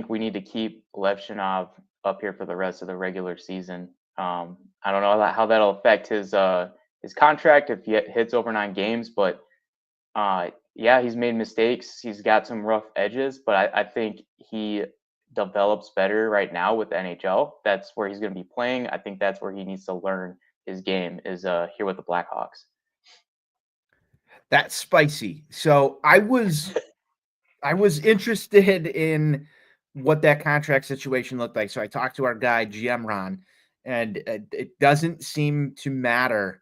we need to keep Levshinov up here for the rest of the regular season. I don't know how that'll affect his contract if he hits over 9 games, but yeah, he's made mistakes. He's got some rough edges, but I think he develops better right now with the NHL. That's where he's going to be playing. I think that's where he needs to learn his game is here with the Blackhawks. That's spicy. So I was interested in what that contract situation looked like. So I talked to our guy, GM Ron, and it doesn't seem to matter.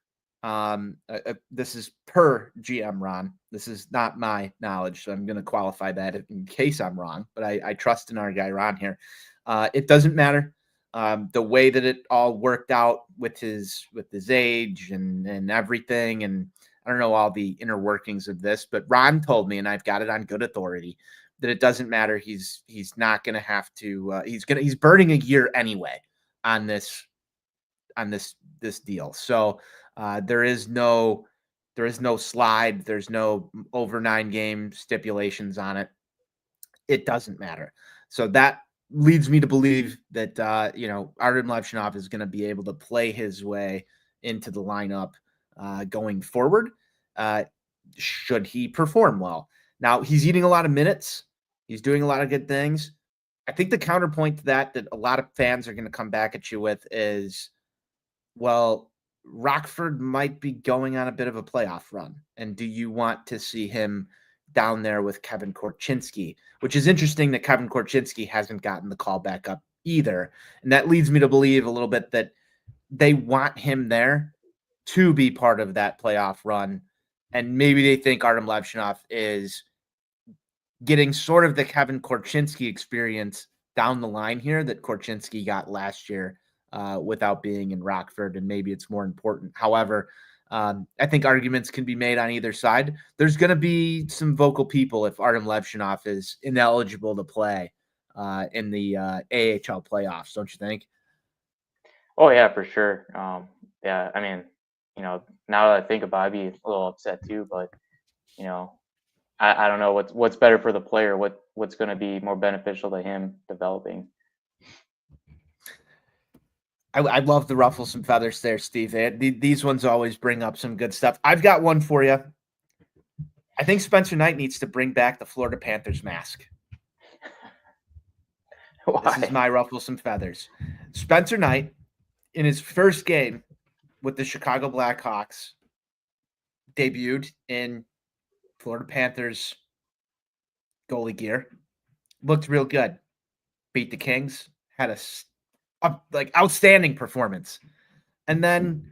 This is per GM Ron. This is not my knowledge, so I'm going to qualify that in case I'm wrong. But I trust in our guy Ron here. It doesn't matter. The way that it all worked out with his age and everything, and I don't know all the inner workings of this, but Ron told me, and I've got it on good authority, that it doesn't matter. He's not going to have to. He's burning a year anyway on this deal. So there is no slide. There's no over 9 game stipulations on it. It doesn't matter. So that leads me to believe that Artem Levshunov is going to be able to play his way into the lineup going forward. Should he perform well? Now he's eating a lot of minutes. He's doing a lot of good things. I think the counterpoint to that a lot of fans are going to come back at you with is, well, Rockford might be going on a bit of a playoff run. And do you want to see him down there with Kevin Korchinski? Which is interesting that Kevin Korchinski hasn't gotten the call back up either. And that leads me to believe a little bit that they want him there to be part of that playoff run. And maybe they think Artem Levshunov is getting sort of the Kevin Korchinski experience down the line here that Korchinski got last year without being in Rockford, and maybe it's more important. However, I think arguments can be made on either side. There's going to be some vocal people if Artem Levshunov is ineligible to play in the AHL playoffs, don't you think? Oh yeah, for sure. Yeah, I mean, now that I think about it, I'd be a little upset too. But I don't know what's better for the player. What's going to be more beneficial to him developing. I love the ruffle some feathers there, Steve. These ones always bring up some good stuff. I've got one for you. I think Spencer Knight needs to bring back the Florida Panthers mask. Why? This is my ruffle some feathers. Spencer Knight, in his first game with the Chicago Blackhawks, debuted in Florida Panthers goalie gear. Looked real good. Beat the Kings. Had a outstanding performance. And then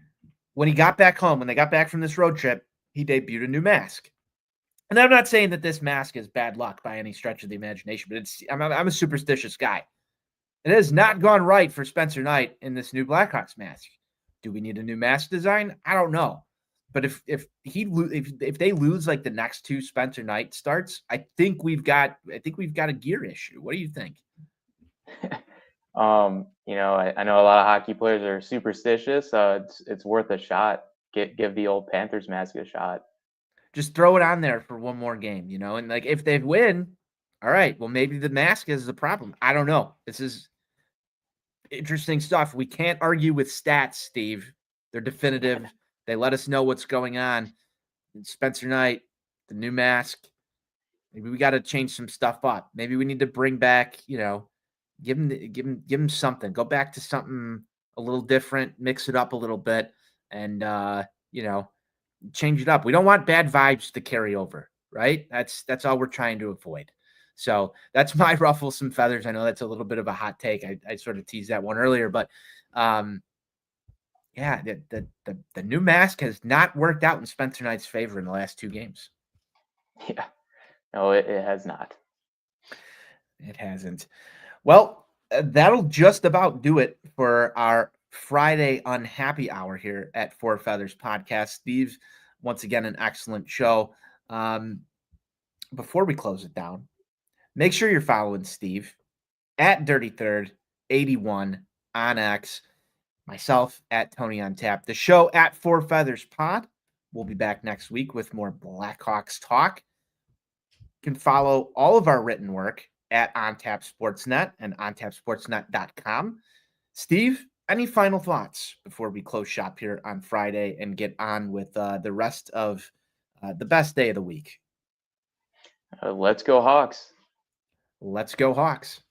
when he got back home, when they got back from this road trip, he debuted a new mask. And I'm not saying that this mask is bad luck by any stretch of the imagination, but I'm a superstitious guy. It has not gone right for Spencer Knight in this new Blackhawks mask. Do we need a new mask design? I don't know. But if they lose like the next 2 Spencer Knight starts, I think we've got a gear issue. What do you think? I know a lot of hockey players are superstitious. It's worth a shot. Give the old Panthers mask a shot. Just throw it on there for one more game, and like if they win, all right, well, maybe the mask is the problem. I don't know. This is interesting stuff. We can't argue with stats, Steve. They're definitive. They let us know what's going on. And Spencer Knight, the new mask. Maybe we got to change some stuff up. Maybe we need to bring back, give him something. Go back to something a little different, mix it up a little bit, and change it up. We don't want bad vibes to carry over, right? That's all we're trying to avoid. So that's my ruffle some feathers. I know that's a little bit of a hot take. I sort of teased that one earlier, but yeah, the new mask has not worked out in Spencer Knight's favor in the last 2 games. Yeah, no, it has not. It hasn't. Well, that'll just about do it for our Friday Unhappy Hour here at Four Feathers Podcast. Steve, once again, an excellent show. Before we close it down, make sure you're following Steve at Dirty Third 81 on X, myself at Tony on Tap, the show at Four Feathers Pod. We'll be back next week with more Blackhawks talk. You can follow all of our written work at OnTap Sportsnet and ontapsportsnet.com. Steve, any final thoughts before we close shop here on Friday and get on with the rest of the best day of the week? Let's go Hawks. Let's go Hawks.